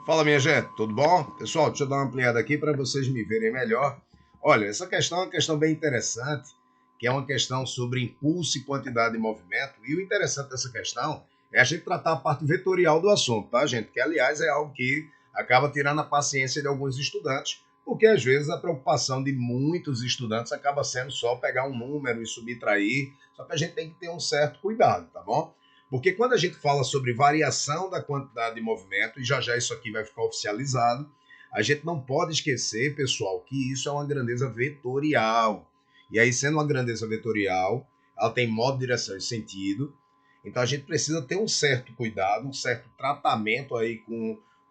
Fala, minha gente, tudo bom? Pessoal, deixa eu dar uma ampliada aqui para vocês me verem melhor. Olha, essa questão é uma questão bem interessante, que é uma questão sobre impulso e quantidade de movimento. E o interessante dessa questão é a gente tratar a parte vetorial do assunto, tá, gente? Que, aliás, é algo que acaba tirando a paciência de alguns estudantes, porque às vezes a preocupação de muitos estudantes acaba sendo só pegar um número e subtrair, só que a gente tem que ter um certo cuidado, tá bom? Porque quando a gente fala sobre variação da quantidade de movimento, e já já isso aqui vai ficar oficializado, a gente não pode esquecer, pessoal, que isso é uma grandeza vetorial. E aí, sendo uma grandeza vetorial, ela tem modo, direção e sentido. Então a gente precisa ter um certo cuidado, um certo tratamento aí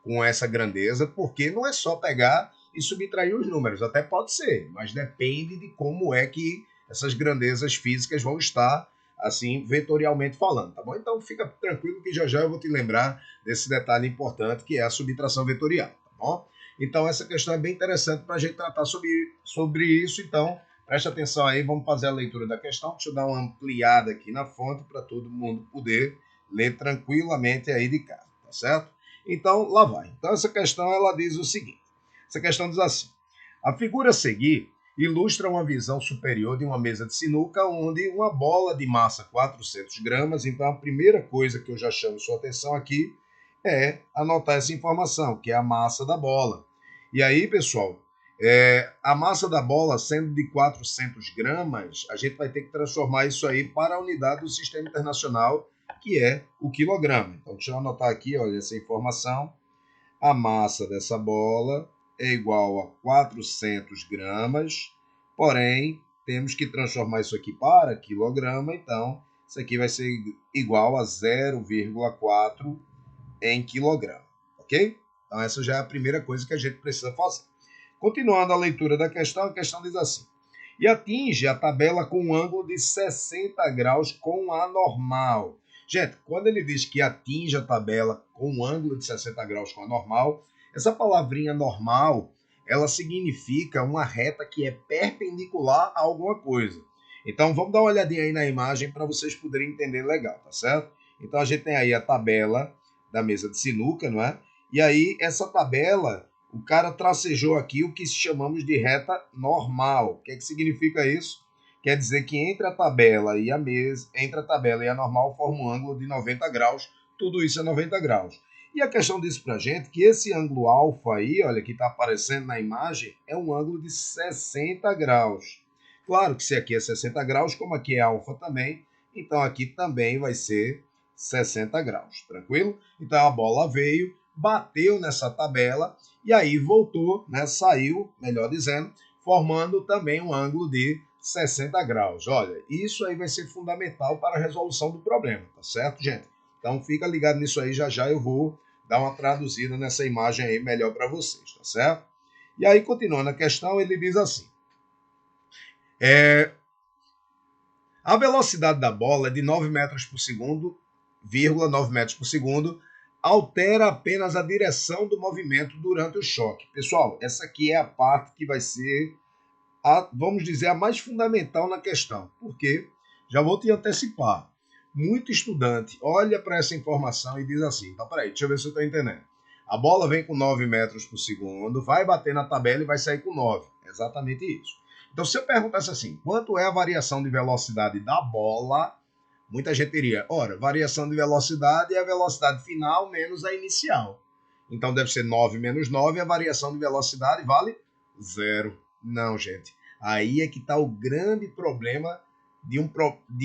com essa grandeza, porque não é só pegar e subtrair os números, até pode ser, mas depende de como é que essas grandezas físicas vão estar assim, vetorialmente falando, tá bom? Então fica tranquilo que já já eu vou te lembrar desse detalhe importante que é a subtração vetorial, tá bom? Então essa questão é bem interessante para a gente tratar sobre isso, então preste atenção aí, vamos fazer a leitura da questão, deixa eu dar uma ampliada aqui na fonte para todo mundo poder ler tranquilamente aí de casa, tá certo? Então lá vai. Então essa questão ela diz o seguinte, essa questão diz assim, a figura a seguir ilustra uma visão superior de uma mesa de sinuca onde uma bola de massa 400 gramas, então a primeira coisa que eu já chamo sua atenção aqui é anotar essa informação, que é a massa da bola. E aí, pessoal, a massa da bola sendo de 400 gramas, a gente vai ter que transformar isso aí para a unidade do Sistema Internacional, que é o quilograma. Então, deixa eu anotar aqui, olha, essa informação. A massa dessa bola é igual a 400 gramas, porém, temos que transformar isso aqui para quilograma, então isso aqui vai ser igual a 0,4 em quilograma, ok? Então essa já é a primeira coisa que a gente precisa fazer. Continuando a leitura da questão, a questão diz assim, e atinge a tabela com um ângulo de 60 graus com a normal. Gente, quando ele diz que atinge a tabela com um ângulo de 60 graus com a normal, essa palavrinha normal, ela significa uma reta que é perpendicular a alguma coisa. Então, vamos dar uma olhadinha aí na imagem para vocês poderem entender legal, tá certo? Então, a gente tem aí a tabela da mesa de sinuca, não é? E aí, essa tabela, o cara tracejou aqui o que chamamos de reta normal. O que é que significa isso? Quer dizer que entre a tabela e a mesa, entre a tabela e a normal forma um ângulo de 90 graus. Tudo isso é 90 graus. E a questão diz pra gente que esse ângulo alfa aí, olha, que está aparecendo na imagem, é um ângulo de 60 graus. Claro que se aqui é 60 graus, como aqui é alfa também, então aqui também vai ser 60 graus, tranquilo? Então a bola veio, bateu nessa tabela e aí voltou, né, saiu, melhor dizendo, formando também um ângulo de 60 graus. Olha, isso aí vai ser fundamental para a resolução do problema, tá certo, gente? Então fica ligado nisso aí, já já eu vou dar uma traduzida nessa imagem aí melhor para vocês, tá certo? E aí, continuando a questão, ele diz assim, a velocidade da bola é de 9 metros por segundo, 9 metros por segundo, altera apenas a direção do movimento durante o choque. Pessoal, essa aqui é a parte que vai ser, vamos dizer, a mais fundamental na questão. Por quê? Já vou te antecipar. Muito estudante olha para essa informação e diz assim, então peraí, deixa eu ver se eu estou entendendo. A bola vem com 9 metros por segundo, vai bater na tabela e vai sair com 9. Exatamente isso. Então, se eu perguntasse assim, quanto é a variação de velocidade da bola, muita gente diria, ora, variação de velocidade é a velocidade final menos a inicial. Então, deve ser 9 menos 9, a variação de velocidade vale zero. Não, gente. Aí é que está o grande problema de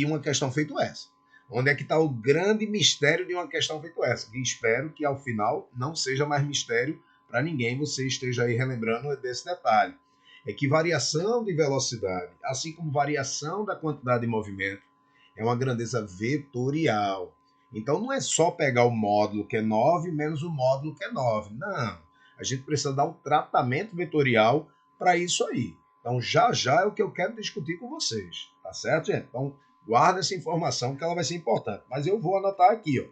uma questão feita essa. Onde é que está o grande mistério de uma questão feita essa? E espero que ao final não seja mais mistério para ninguém, você esteja aí relembrando desse detalhe. É que variação de velocidade, assim como variação da quantidade de movimento, é uma grandeza vetorial. Então não é só pegar o módulo que é 9 menos o módulo que é 9. Não. A gente precisa dar um tratamento vetorial para isso aí. Então já já é o que eu quero discutir com vocês. Tá certo, gente? Então guarda essa informação que ela vai ser importante. Mas eu vou anotar aqui, ó.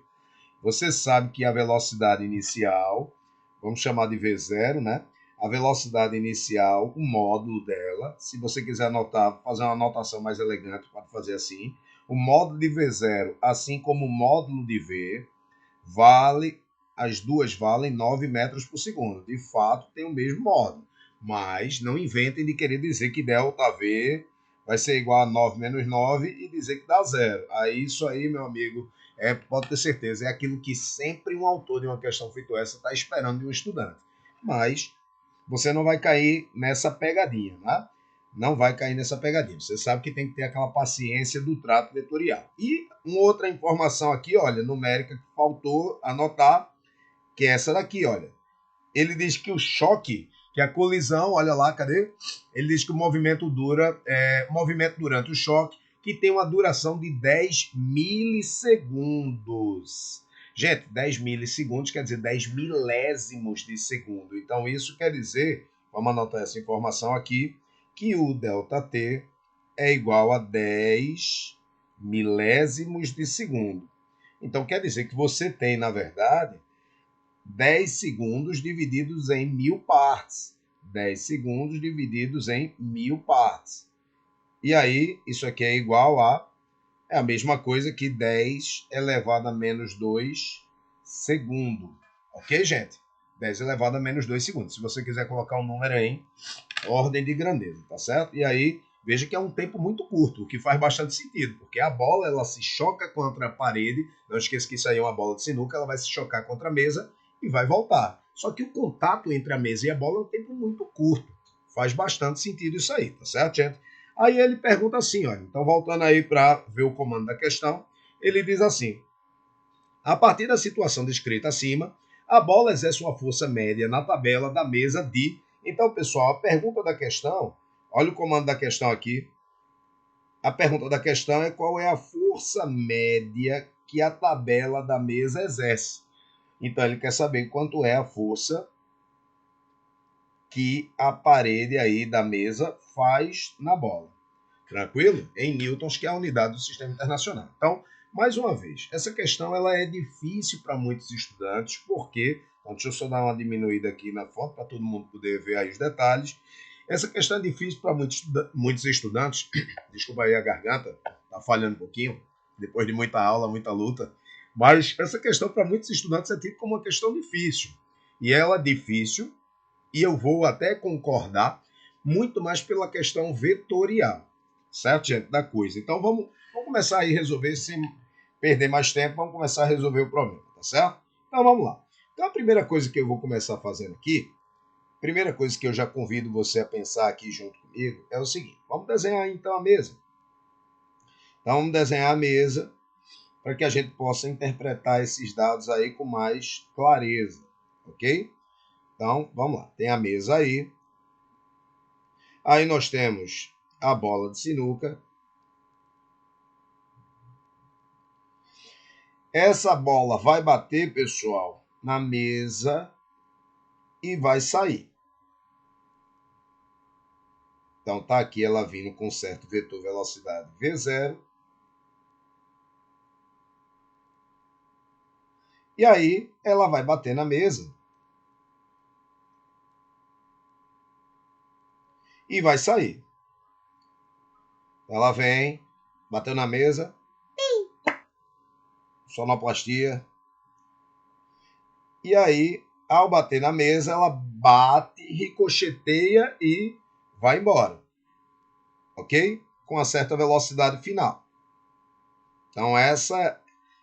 Você sabe que a velocidade inicial, vamos chamar de V0, né? A velocidade inicial, o módulo dela, se você quiser anotar, fazer uma anotação mais elegante, pode fazer assim. O módulo de V0, assim como o módulo de V, vale as duas valem 9 metros por segundo. De fato, tem o mesmo módulo. Mas não inventem de querer dizer que ΔV vai ser igual a 9 menos 9 e dizer que dá zero. Aí isso aí, meu amigo, pode ter certeza, é aquilo que sempre um autor de uma questão feita essa está esperando de um estudante. Mas você não vai cair nessa pegadinha, né? Não vai cair nessa pegadinha. Você sabe que tem que ter aquela paciência do trato vetorial. E uma outra informação aqui, olha, numérica que faltou anotar, que é essa daqui, olha. Ele diz que o choque, que a colisão, olha lá, cadê? Ele diz que o movimento movimento durante o choque, que tem uma duração de 10 milissegundos. Gente, 10 milissegundos quer dizer 10 milésimos de segundo. Então, isso quer dizer, vamos anotar essa informação aqui, que o ΔT é igual a 10 milésimos de segundo. Então, quer dizer que você tem, na verdade, 10 segundos divididos em 1000 partes. 10 segundos divididos em 1000 partes. E aí, isso aqui é igual a... É a mesma coisa que 10 elevado a menos 2 segundo. Ok, gente? 10 elevado a menos 2 segundos. Se você quiser colocar um número aí em ordem de grandeza, tá certo? E aí, veja que é um tempo muito curto, o que faz bastante sentido, porque a bola ela se choca contra a parede. Não esqueça que isso aí é uma bola de sinuca, ela vai se chocar contra a mesa e vai voltar. Só que o contato entre a mesa e a bola é um tempo muito curto. Faz bastante sentido isso aí, tá certo, gente? Aí ele pergunta assim, olha, então voltando aí para ver o comando da questão, ele diz assim: a partir da situação descrita acima, a bola exerce uma força média na tabela da mesa de... Então, pessoal, a pergunta da questão, olha o comando da questão aqui. A pergunta da questão é qual é a força média que a tabela da mesa exerce. Então, ele quer saber quanto é a força que a parede aí da mesa faz na bola. Tranquilo? Em newtons, que é a unidade do sistema internacional. Então, mais uma vez, essa questão ela é difícil para muitos estudantes, porque, então, deixa eu só dar uma diminuída aqui na foto para todo mundo poder ver aí os detalhes. Essa questão é difícil para muitos estudantes. Desculpa aí a garganta, está falhando um pouquinho, depois de muita aula, muita luta. Mas essa questão para muitos estudantes é tida como uma questão difícil. E ela é difícil, e eu vou até concordar, muito mais pela questão vetorial. Certo, gente, da coisa. Então vamos começar aí a resolver, sem perder mais tempo, vamos começar a resolver o problema, tá certo? Então vamos lá. Então a primeira coisa que eu vou começar fazendo aqui, primeira coisa que eu já convido você a pensar aqui junto comigo, é o seguinte: vamos desenhar então a mesa. Então vamos desenhar a mesa para que a gente possa interpretar esses dados aí com mais clareza, ok? Então vamos lá, tem a mesa aí. Aí nós temos a bola de sinuca. Essa bola vai bater, pessoal, na mesa e vai sair. Então tá aqui ela vindo com certo vetor velocidade V0. E aí ela vai bater na mesa e vai sair. Ela vem, bateu na mesa, sonoplastia. E aí, ao bater na mesa, ela bate, ricocheteia e vai embora. Ok? Com uma certa velocidade final. Então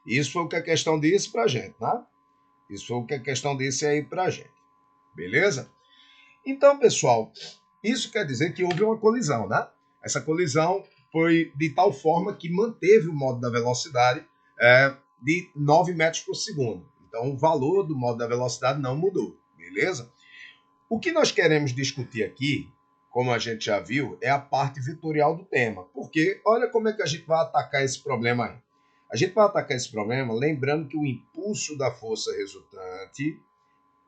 isso foi o que a questão disse pra gente, né? Isso foi o que a questão disse aí pra gente. Beleza? Então, pessoal, isso quer dizer que houve uma colisão, né? Essa colisão foi de tal forma que manteve o modo da velocidade de 9 metros por segundo. Então, o valor do modo da velocidade não mudou, beleza? O que nós queremos discutir aqui, como a gente já viu, é a parte vetorial do tema. Porque olha como é que a gente vai atacar esse problema aí. A gente vai atacar esse problema lembrando que o impulso da força resultante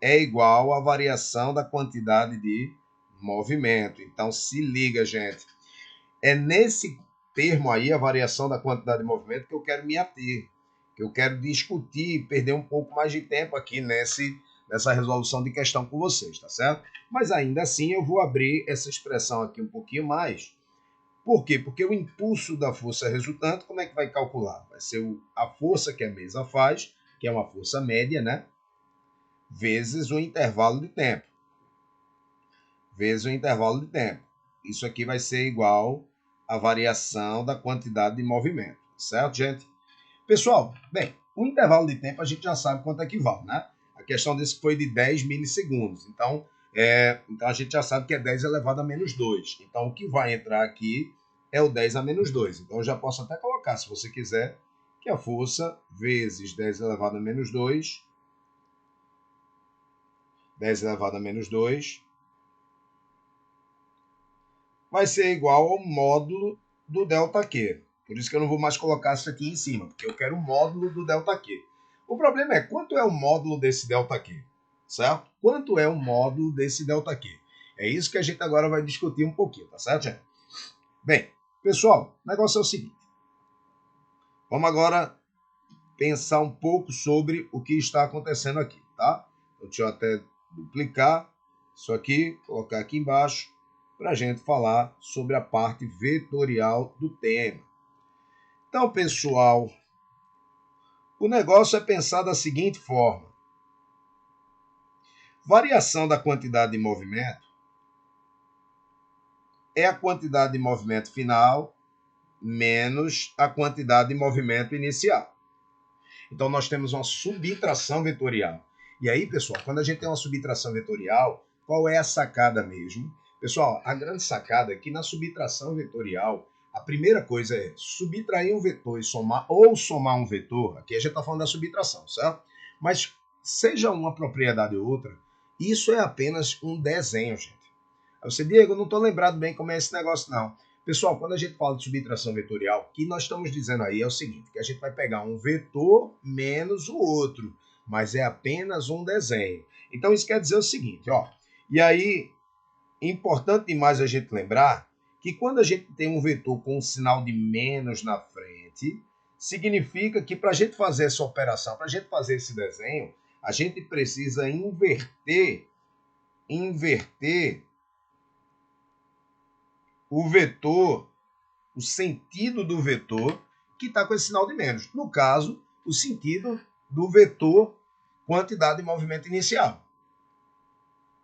é igual à variação da quantidade de movimento. Então, se liga, gente. É nesse termo aí, a variação da quantidade de movimento, que eu quero me ater, que eu quero discutir, perder um pouco mais de tempo aqui nessa resolução de questão com vocês, tá certo? Mas ainda assim eu vou abrir essa expressão aqui um pouquinho mais. Por quê? Porque o impulso da força resultante, como é que vai calcular? Vai ser a força que a mesa faz, que é uma força média, né? vezes o intervalo de tempo. Vezes o intervalo de tempo. Isso aqui vai ser igual à variação da quantidade de movimento. Certo, gente? Pessoal, bem, o intervalo de tempo a gente já sabe quanto é que vale, né? A questão desse foi de 10 milissegundos. Então a gente já sabe que é 10 elevado a menos 2. Então, o que vai entrar aqui é o 10 a menos 2. Então, eu já posso até colocar, se você quiser, que a força vezes 10 elevado a menos 2, 10 elevado a menos 2, vai ser igual ao módulo do ΔQ. Por isso que eu não vou mais colocar isso aqui em cima, porque eu quero o módulo do ΔQ. O problema é quanto é o módulo desse ΔQ, certo? Quanto é o módulo desse ΔQ? É isso que a gente agora vai discutir um pouquinho, tá certo, gente? Bem, pessoal, o negócio é o seguinte. Vamos agora pensar um pouco sobre o que está acontecendo aqui, tá? Então, deixa eu até duplicar isso aqui, colocar aqui embaixo, para a gente falar sobre a parte vetorial do tema. Então, pessoal, o negócio é pensar da seguinte forma. Variação da quantidade de movimento é a quantidade de movimento final menos a quantidade de movimento inicial. Então, nós temos uma subtração vetorial. E aí, pessoal, quando a gente tem uma subtração vetorial, qual é a sacada mesmo? Pessoal, a grande sacada é que na subtração vetorial, a primeira coisa é subtrair um vetor e somar, ou somar um vetor. Aqui a gente está falando da subtração, certo? Mas seja uma propriedade ou outra, isso é apenas um desenho, gente. Aí você, Diego, eu não estou lembrado bem como é esse negócio, não. Pessoal, quando a gente fala de subtração vetorial, o que nós estamos dizendo aí é o seguinte, que a gente vai pegar um vetor menos o outro, mas é apenas um desenho. Então, isso quer dizer o seguinte, ó. E aí, importante demais a gente lembrar que quando a gente tem um vetor com um sinal de menos na frente, significa que para a gente fazer essa operação, para a gente fazer esse desenho, a gente precisa inverter o vetor, o sentido do vetor que está com esse sinal de menos. No caso, o sentido do vetor quantidade de movimento inicial.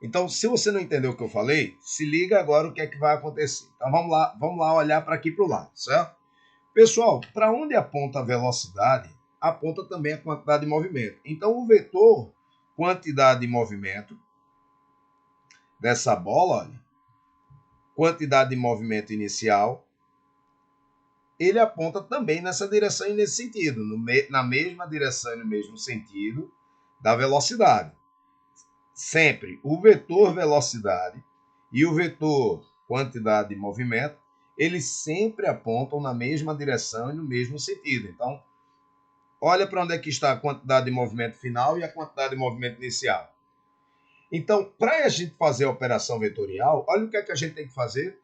Então, se você não entendeu o que eu falei, se liga agora o que é que vai acontecer. Então, vamos lá olhar para aqui para o lado, certo? Pessoal, para onde aponta a velocidade, aponta também a quantidade de movimento. Então, o vetor quantidade de movimento dessa bola, olha, quantidade de movimento inicial, ele aponta também nessa direção e nesse sentido, na mesma direção e no mesmo sentido da velocidade. Sempre o vetor velocidade e o vetor quantidade de movimento, eles sempre apontam na mesma direção e no mesmo sentido. Então, olha para onde é que está a quantidade de movimento final e a quantidade de movimento inicial. Então, para a gente fazer a operação vetorial, olha o que é que a gente tem que fazer.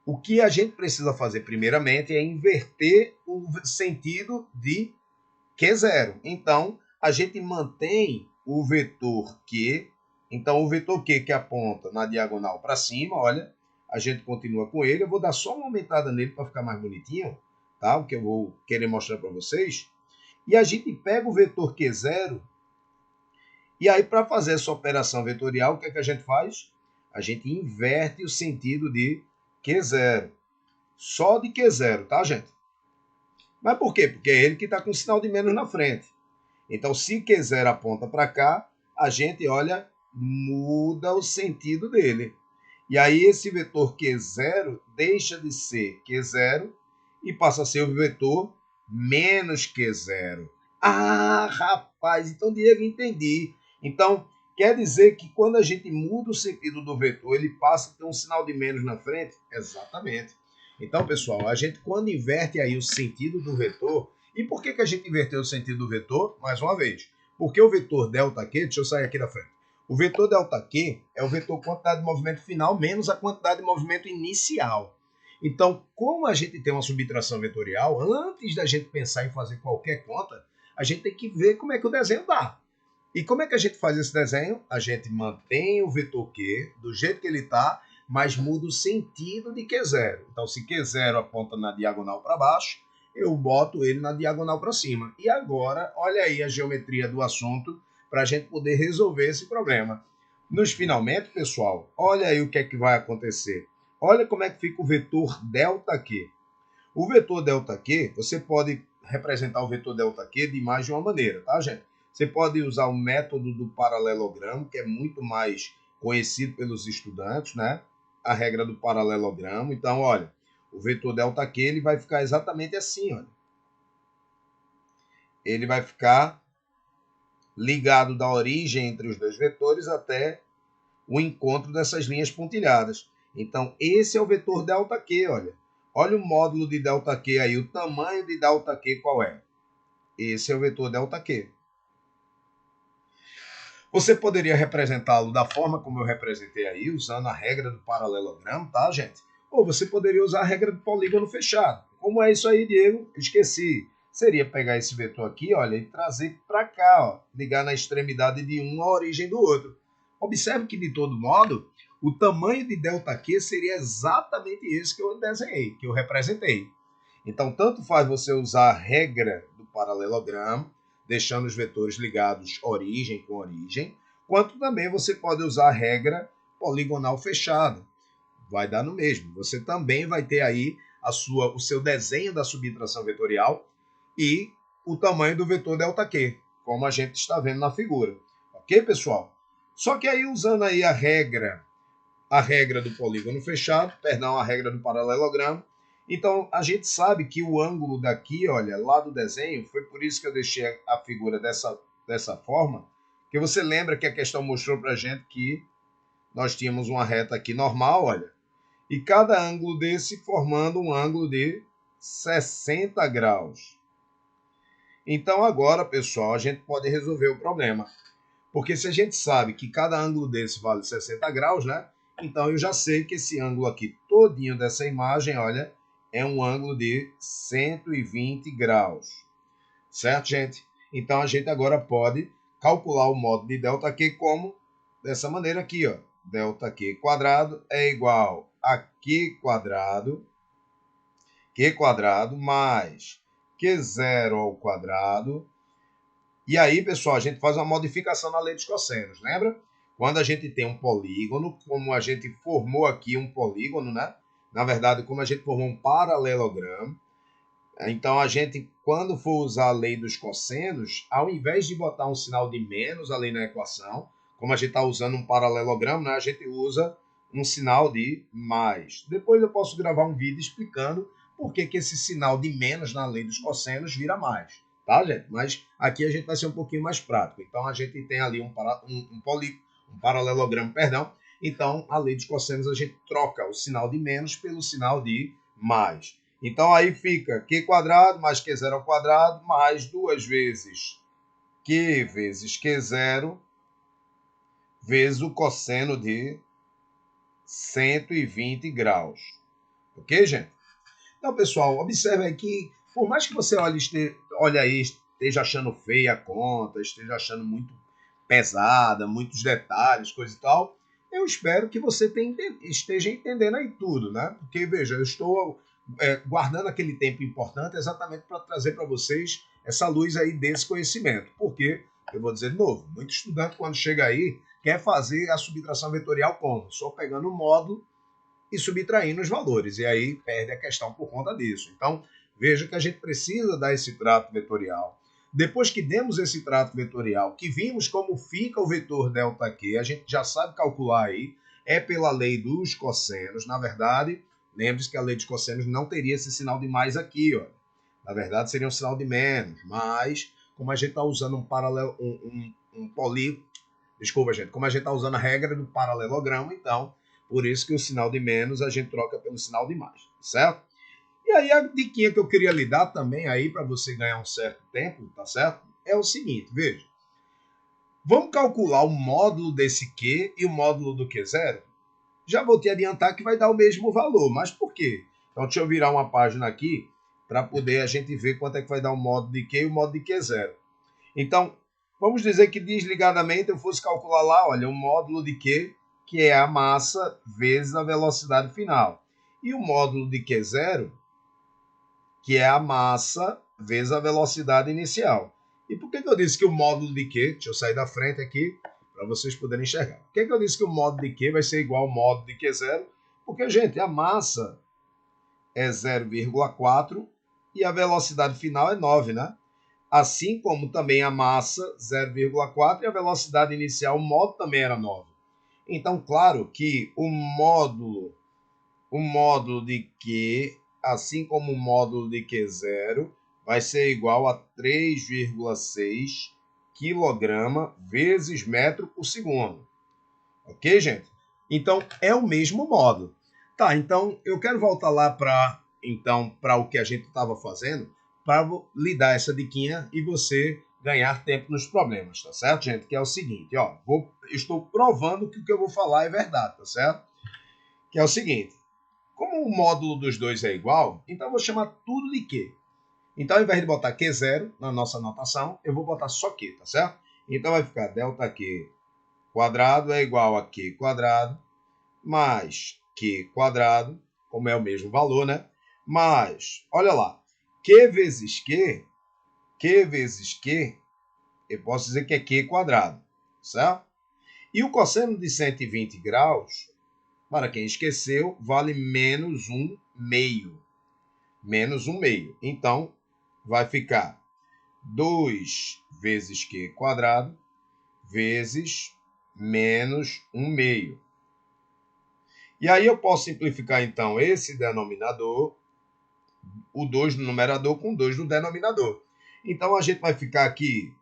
O que a gente precisa fazer primeiramente é inverter o sentido de Q0. Então, a gente mantém o vetor Q. Então, o vetor Q que aponta na diagonal para cima, olha, a gente continua com ele. Eu vou dar só uma aumentada nele para ficar mais bonitinho, tá? O que eu vou querer mostrar para vocês. E a gente pega o vetor Q0 e aí, para fazer essa operação vetorial, o que é que a gente faz? A gente inverte o sentido de Q0. Só de Q0, tá, gente? Mas por quê? Porque é ele que está com o sinal de menos na frente. Então, se Q0 aponta para cá, a gente, olha, muda o sentido dele. E aí, esse vetor Q0 deixa de ser Q0 e passa a ser o vetor menos Q0. Ah, rapaz, então, Diego, entendi. Então, quer dizer que quando a gente muda o sentido do vetor, ele passa a ter um sinal de menos na frente? Exatamente. Então, pessoal, a gente quando inverte aí o sentido do vetor, e por que a gente inverteu o sentido do vetor? Mais uma vez, porque o vetor ΔQ, deixa eu sair aqui da frente, o vetor ΔQ é o vetor quantidade de movimento final menos a quantidade de movimento inicial. Então, como a gente tem uma subtração vetorial, antes da gente pensar em fazer qualquer conta, a gente tem que ver como é que o desenho dá. E como é que a gente faz esse desenho? A gente mantém o vetor Q do jeito que ele está, mas muda o sentido de Q0. Então, se Q0 aponta na diagonal para baixo, eu boto ele na diagonal para cima. E agora, olha aí a geometria do assunto para a gente poder resolver esse problema. Nos finalmente, pessoal, olha aí o que é que vai acontecer. Olha como é que fica o vetor ΔQ. O vetor ΔQ, você pode representar o vetor ΔQ de mais de uma maneira, tá, gente? Você pode usar o método do paralelogramo, que é muito mais conhecido pelos estudantes, né? A regra do paralelogramo. Então, olha, o vetor ΔQ ele vai ficar exatamente assim, olha. Ele vai ficar ligado da origem entre os dois vetores até o encontro dessas linhas pontilhadas. Então, esse é o vetor ΔQ, olha. Olha o módulo de ΔQ aí, o tamanho de ΔQ qual é? Esse é o vetor ΔQ. Você poderia representá-lo da forma como eu representei aí, usando a regra do paralelogramo, tá, gente? Ou você poderia usar a regra do polígono fechado. Como é isso aí, Diego? Esqueci. Seria pegar esse vetor aqui, olha, e trazer para cá, ó, ligar na extremidade de um à origem do outro. Observe que, de todo modo, o tamanho de ΔQ seria exatamente esse que eu desenhei, que eu representei. Então, tanto faz você usar a regra do paralelogramo, deixando os vetores ligados origem com origem, quanto também você pode usar a regra poligonal fechada. Vai dar no mesmo. Você também vai ter aí o seu desenho da subtração vetorial e o tamanho do vetor ΔQ, como a gente está vendo na figura. Ok, pessoal? Só que aí, usando aí a regra do polígono fechado, perdão, a regra do paralelogramo, então a gente sabe que o ângulo daqui, olha, lá do desenho, foi por isso que eu deixei a figura dessa forma, que você lembra que a questão mostrou para a gente que nós tínhamos uma reta aqui normal, olha, e cada ângulo desse formando um ângulo de 60 graus. Então agora, pessoal, a gente pode resolver o problema. Porque se a gente sabe que cada ângulo desse vale 60 graus, né? Então eu já sei que esse ângulo aqui todinho dessa imagem, olha, é um ângulo de 120 graus. Certo, gente? Então a gente agora pode calcular o módulo de ΔQ como dessa maneira aqui, ó. ΔQ quadrado é igual a Q quadrado mais Q0 ao quadrado. E aí, pessoal, a gente faz uma modificação na lei dos cossenos, lembra? Quando a gente tem um polígono, como a gente formou aqui um polígono, né? Na verdade, como a gente formou um paralelogramo, então a gente, quando for usar a lei dos cossenos, ao invés de botar um sinal de menos ali na equação, como a gente está usando um paralelogramo, né? A gente usa um sinal de mais. Depois eu posso gravar um vídeo explicando por que esse sinal de menos na lei dos cossenos vira mais. Tá, gente? Mas aqui a gente vai ser um pouquinho mais prático. Então, a gente tem ali um paralelogramo, perdão. Então, a lei dos cossenos, a gente troca o sinal de menos pelo sinal de mais. Então, aí fica Q quadrado mais Q0 ao quadrado mais 2 vezes Q vezes Q0 vezes o cosseno de 120 graus. Ok, gente? Então, pessoal, observe aí que, por mais que você olhe aí, esteja achando feia a conta, esteja achando muito pesada, muitos detalhes, coisa e tal, eu espero que você esteja entendendo aí tudo, né? Porque, veja, eu estou guardando aquele tempo importante exatamente para trazer para vocês essa luz aí desse conhecimento. Porque, eu vou dizer de novo, muito estudante, quando chega aí, quer fazer a subtração vetorial como? Só pegando o módulo e subtraindo os valores. E aí perde a questão por conta disso. Então, veja que a gente precisa dar esse trato vetorial. Depois que demos esse trato vetorial, que vimos como fica o vetor ΔQ, a gente já sabe calcular aí, é pela lei dos cossenos. Na verdade, lembre-se que a lei dos cossenos não teria esse sinal de mais aqui, ó. Na verdade, seria um sinal de menos, mas como a gente está usando um paralelo, desculpa, gente, como a gente está usando a regra do paralelogramo, então por isso que o sinal de menos a gente troca pelo sinal de mais, certo? E aí a diquinha que eu queria lhe dar também aí para você ganhar um certo tempo, tá certo? É o seguinte, veja. Vamos calcular o módulo desse Q e o módulo do Q0? Já vou te adiantar que vai dar o mesmo valor, mas por quê? Então deixa eu virar uma página aqui para poder a gente ver quanto é que vai dar o módulo de Q e o módulo de Q0. Então, vamos dizer que desligadamente eu fosse calcular lá, olha, o módulo de Q, que é a massa vezes a velocidade final. E o módulo de Q0, que é a massa vezes a velocidade inicial. E por que eu disse que o módulo de Q, deixa eu sair da frente aqui, para vocês poderem enxergar. Por que eu disse que o módulo de Q vai ser igual ao módulo de Q0? Porque, gente, a massa é 0,4 e a velocidade final é 9, né? Assim como também a massa 0,4 e a velocidade inicial, o módulo também era 9. Então, claro que o módulo de Q, assim como o módulo de Q0, vai ser igual a 3,6 kg vezes metro por segundo. Ok, gente? Então, é o mesmo módulo. Tá, então eu quero voltar lá para o que a gente estava fazendo, para lhe dar essa diquinha e você ganhar tempo nos problemas, tá certo, gente? Que é o seguinte, ó, eu estou provando que o que eu vou falar é verdade, tá certo? Que é o seguinte, como o módulo dos dois é igual, então eu vou chamar tudo de Q. Então, ao invés de botar Q0 na nossa anotação, eu vou botar só Q, tá certo? Então, vai ficar ΔQ quadrado é igual a Q quadrado mais Q quadrado, como é o mesmo valor, né? Mas, olha lá, Q vezes Q, eu posso dizer que é Q quadrado, certo? E o cosseno de 120 graus, para quem esqueceu, vale menos 1 meio. Menos 1 meio. Então, vai ficar 2 vezes Q quadrado vezes menos 1 meio. E aí eu posso simplificar, então, esse denominador, o 2 no numerador com 2 no denominador. Então, a gente vai ficar aqui,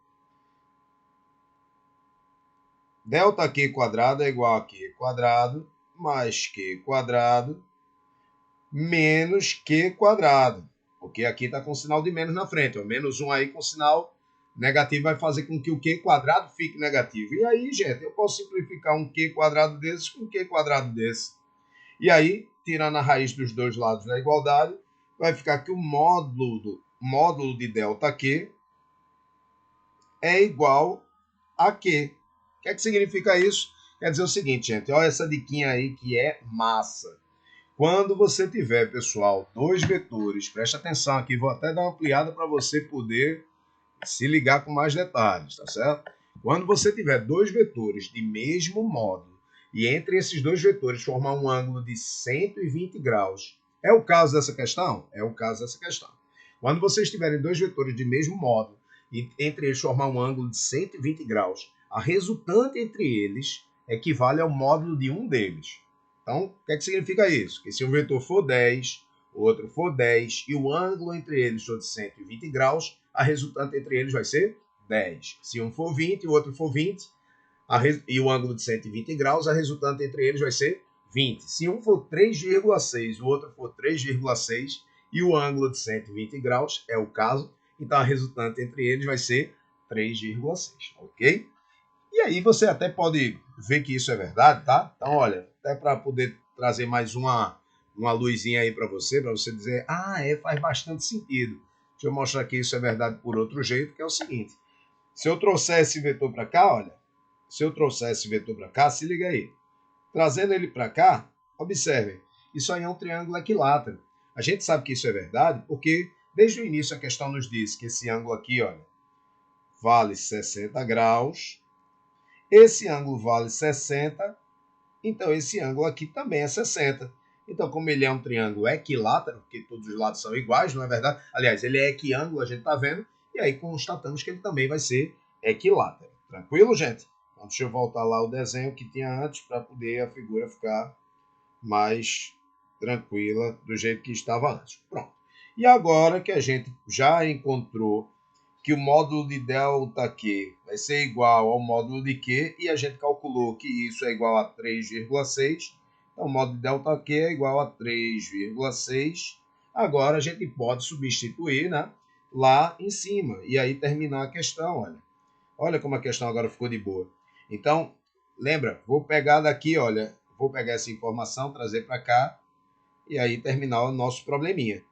ΔQ quadrado é igual a Q quadrado mais Q quadrado menos Q quadrado. Porque aqui está com sinal de menos na frente. Ó. Menos 1 aí com sinal negativo vai fazer com que o Q quadrado fique negativo. E aí, gente, eu posso simplificar um Q quadrado desses com um Q quadrado desse. E aí, tirando a raiz dos dois lados da igualdade, vai ficar que o módulo de ΔQ é igual a Q. O que é que significa isso? Quer dizer o seguinte, gente, olha essa diquinha aí que é massa. Quando você tiver, pessoal, dois vetores, preste atenção aqui, vou até dar uma ampliada para você poder se ligar com mais detalhes, tá certo? Quando você tiver dois vetores de mesmo módulo e entre esses dois vetores formar um ângulo de 120 graus, é o caso dessa questão? É o caso dessa questão. Quando vocês tiverem dois vetores de mesmo módulo e entre eles formar um ângulo de 120 graus, a resultante entre eles equivale ao módulo de um deles. Então, o que é que significa isso? Que se um vetor for 10, o outro for 10 e o ângulo entre eles for de 120 graus, a resultante entre eles vai ser 10. Se um for 20 e o outro for 20, e o ângulo de 120 graus, a resultante entre eles vai ser 20. Se um for 3,6 e o outro for 3,6 e o ângulo de 120 graus, é o caso, então a resultante entre eles vai ser 3,6, ok? E aí você até pode ver que isso é verdade, tá? Então, olha, até para poder trazer mais uma luzinha aí para você dizer, faz bastante sentido. Deixa eu mostrar que isso é verdade por outro jeito, que é o seguinte. Se eu trouxer esse vetor para cá, olha, se liga aí. Trazendo ele para cá, observem, isso aí é um triângulo equilátero. A gente sabe que isso é verdade porque desde o início a questão nos diz que esse ângulo aqui, olha, vale 60 graus. Esse ângulo vale 60, então esse ângulo aqui também é 60. Então, como ele é um triângulo equilátero, porque todos os lados são iguais, não é verdade? Aliás, ele é equiângulo, a gente está vendo, e aí constatamos que ele também vai ser equilátero. Tranquilo, gente? Então, deixa eu voltar lá o desenho que tinha antes para poder a figura ficar mais tranquila do jeito que estava antes. Pronto. E agora que a gente já encontrou que o módulo de ΔQ vai ser igual ao módulo de Q, e a gente calculou que isso é igual a 3,6. Então, o módulo de ΔQ é igual a 3,6. Agora, a gente pode substituir, né, lá em cima, e aí terminar a questão, olha. Olha como a questão agora ficou de boa. Então, lembra, vou pegar daqui, olha, vou pegar essa informação, trazer para cá, e aí terminar o nosso probleminha.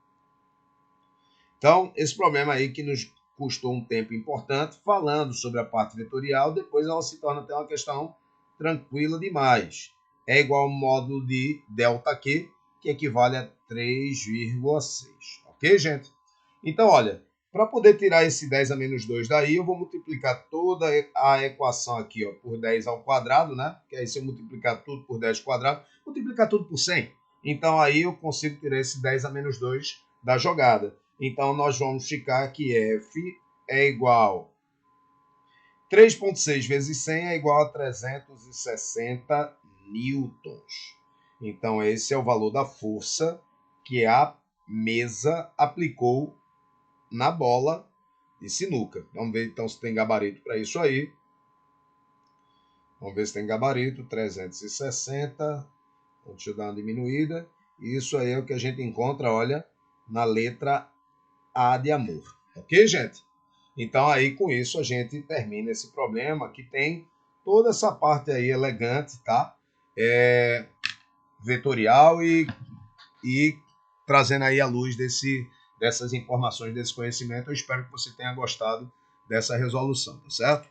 Então, esse problema aí que nos custou um tempo importante, falando sobre a parte vetorial, depois ela se torna até uma questão tranquila demais. É igual ao módulo de ΔQ, que equivale a 3,6. Ok, gente? Então, olha, Para poder tirar esse 10 a menos 2 daí, eu vou multiplicar toda a equação aqui, ó, por 10 ao quadrado, né? Que aí se eu multiplicar tudo por 10 ao quadrado, multiplicar tudo por 100. Então aí eu consigo tirar esse 10 a menos 2 da jogada. Então nós vamos ficar que F é igual 3,6 vezes 100 é igual a 360 newtons. Então, esse é o valor da força que a mesa aplicou na bola de sinuca. Vamos ver, então, se tem gabarito para isso aí. Vamos ver se tem gabarito. 360. Deixa eu dar uma diminuída. Isso aí é o que a gente encontra, olha, na letra A de amor. Ok, gente? Então, aí, com isso, a gente termina esse problema que tem toda essa parte aí elegante, tá? Vetorial e trazendo aí a luz dessas informações, desse conhecimento. Eu espero que você tenha gostado dessa resolução, tá certo?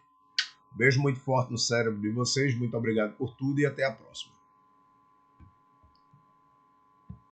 Beijo muito forte no cérebro de vocês, muito obrigado por tudo e até a próxima.